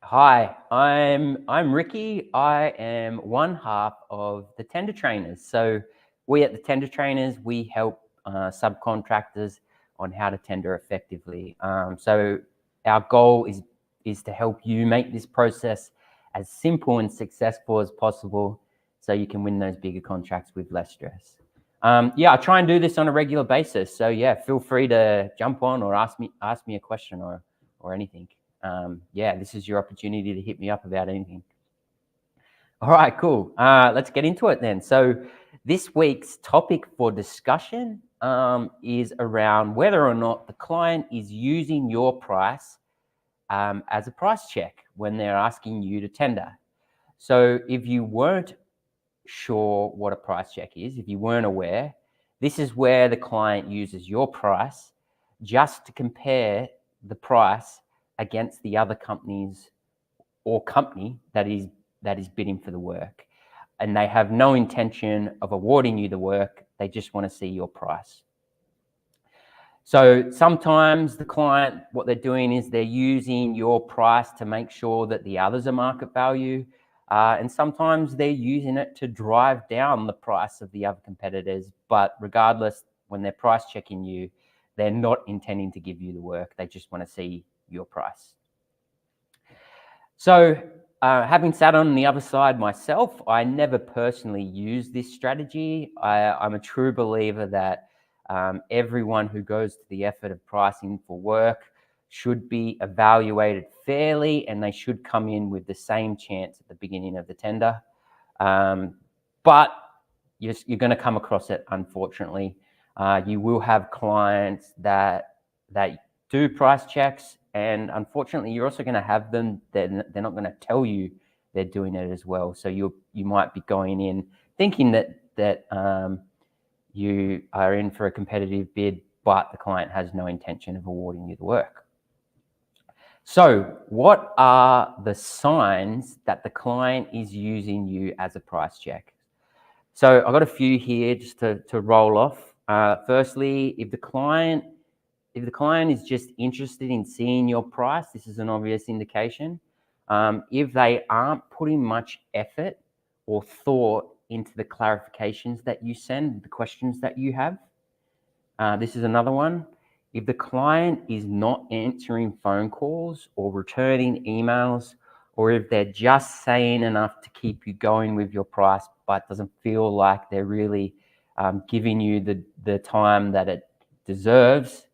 Hi, I'm Ricky. I am one half of the Tender Trainers. So we at the Tender Trainers, we help subcontractors on how to tender effectively. So our goal is to help you make this process as simple and successful as possible, so you can win those bigger contracts with less stress. I try and do this on a regular basis. So yeah, feel free to jump on or ask me a question or anything. This is your opportunity to hit me up about anything. All right, cool. Let's get into it then. So this week's topic for discussion is around whether or not the client is using your price as a price check when they're asking you to tender. So if you weren't sure what a price check is, if you weren't aware, this is where the client uses your price just to compare the price against the other companies or company that is bidding for the work. And they have no intention of awarding you the work. They just want to see your price. So sometimes the client, what they're doing is they're using your price to make sure that the others are market value. And sometimes they're using it to drive down the price of the other competitors. But regardless, when they're price checking you, they're not intending to give you the work. They just want to see your price. So having sat on the other side myself, I never personally use this strategy. I'm a true believer that everyone who goes to the effort of pricing for work should be evaluated fairly, and they should come in with the same chance at the beginning of the tender. But you're going to come across it, unfortunately. You will have clients that do price checks, and unfortunately, you're also going to have them that they're not going to tell you they're doing it as well. So you might be going in thinking that you are in for a competitive bid, but the client has no intention of awarding you the work. So what are the signs that the client is using you as a price check? So I've got a few here just to roll off. Firstly, if the client is just interested in seeing your price, this is an obvious indication. If they aren't putting much effort or thought into the clarifications that you send, the questions that you have, this is another one. If the client is not answering phone calls or returning emails, or if they're just saying enough to keep you going with your price, but doesn't feel like they're really giving you the time that it deserves,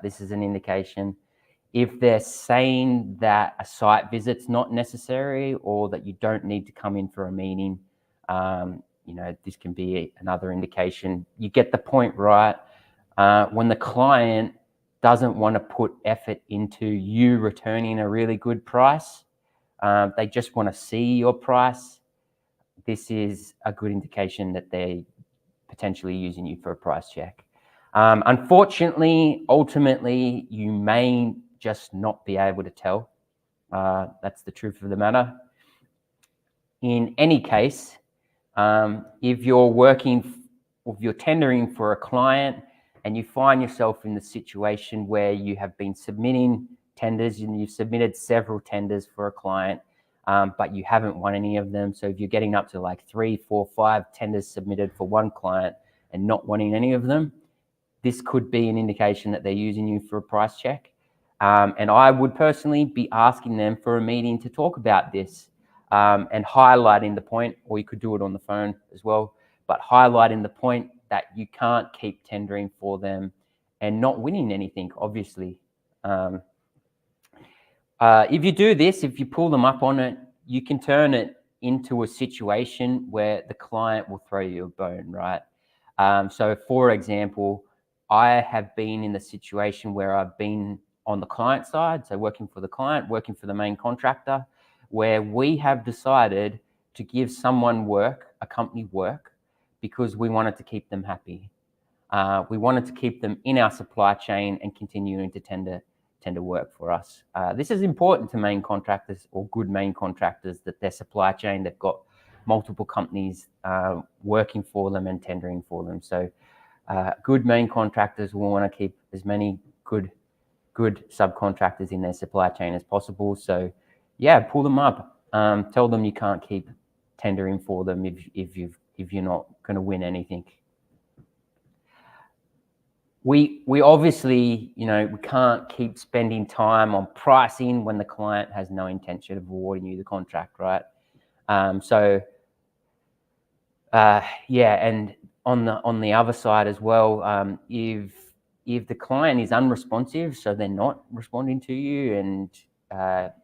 this is an indication. If they're saying that a site visit's not necessary or that you don't need to come in for a meeting, this can be another indication. You get the point, right? When the client doesn't want to put effort into you returning a really good price, they just want to see your price, this is a good indication that they're potentially using you for a price check. Unfortunately, ultimately, you may just not be able to tell. That's the truth of the matter. In any case, if you're tendering for a client and you find yourself in the situation where you have been submitting tenders and you've submitted several tenders for a client, but you haven't won any of them. So if you're getting up to like 3, 4, 5 tenders submitted for one client and not wanting any of them, this could be an indication that they're using you for a price check. And I would personally be asking them for a meeting to talk about this and highlighting the point, or you could do it on the phone as well, but highlighting the point that you can't keep tendering for them and not winning anything, obviously. If you do this, if you pull them up on it, you can turn it into a situation where the client will throw you a bone, right? So for example, I have been in the situation where I've been on the client side, so working for the client, working for the main contractor, where we have decided to give someone work, a company work, because we wanted to keep them happy. We wanted to keep them in our supply chain and continuing to tender work for us. This is important to main contractors or good main contractors, that their supply chain, they've got multiple companies working for them and tendering for them. So good main contractors will want to keep as many good subcontractors in their supply chain as possible. So Yeah, pull them up. Tell them you can't keep tendering for them if you're not going to win anything. We obviously, we can't keep spending time on pricing when the client has no intention of awarding you the contract, right? And on the other side as well, if the client is unresponsive, so they're not responding to you and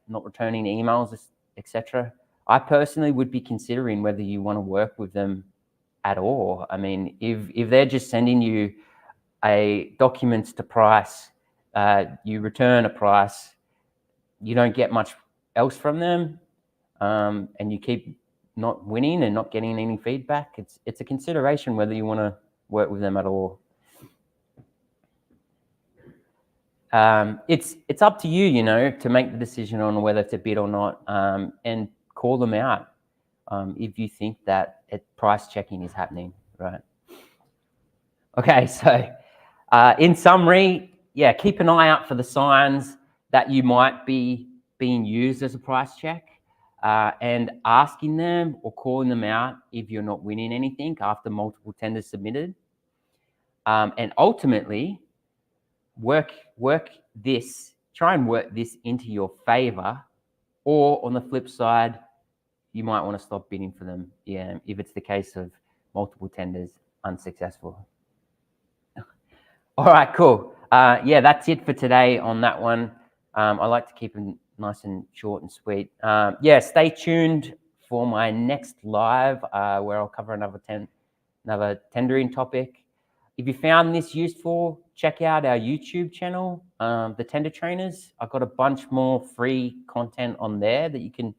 not returning emails, etc., I personally would be considering whether you want to work with them at all. I mean, if they're just sending you a documents to price, you return a price, you don't get much else from them, and you keep not winning and not getting any feedback, it's a consideration whether you want to work with them at all. It's up to you, to make the decision on whether to bid or not, and call them out if you think that price checking is happening, right? Okay, so in summary, keep an eye out for the signs that you might be being used as a price check, and asking them or calling them out if you're not winning anything after multiple tenders submitted. And ultimately, try and work this into your favor, or on the flip side, you might want to stop bidding for them, if it's the case of multiple tenders unsuccessful. All right, cool. That's it for today on that one. I like to keep it nice and short and sweet. Stay tuned for my next live, where I'll cover another tendering topic. If you found this useful, check out our YouTube channel, The Tender Trainers. I've got a bunch more free content on there that you can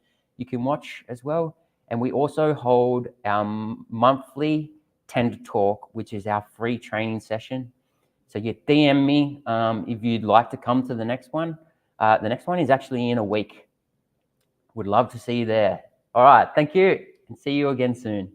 watch as well. And we also hold our monthly Tender Talk, which is our free training session. So you DM me if you'd like to come to the next one. The next one is actually in a week. Would love to see you there. All right, thank you, and see you again soon.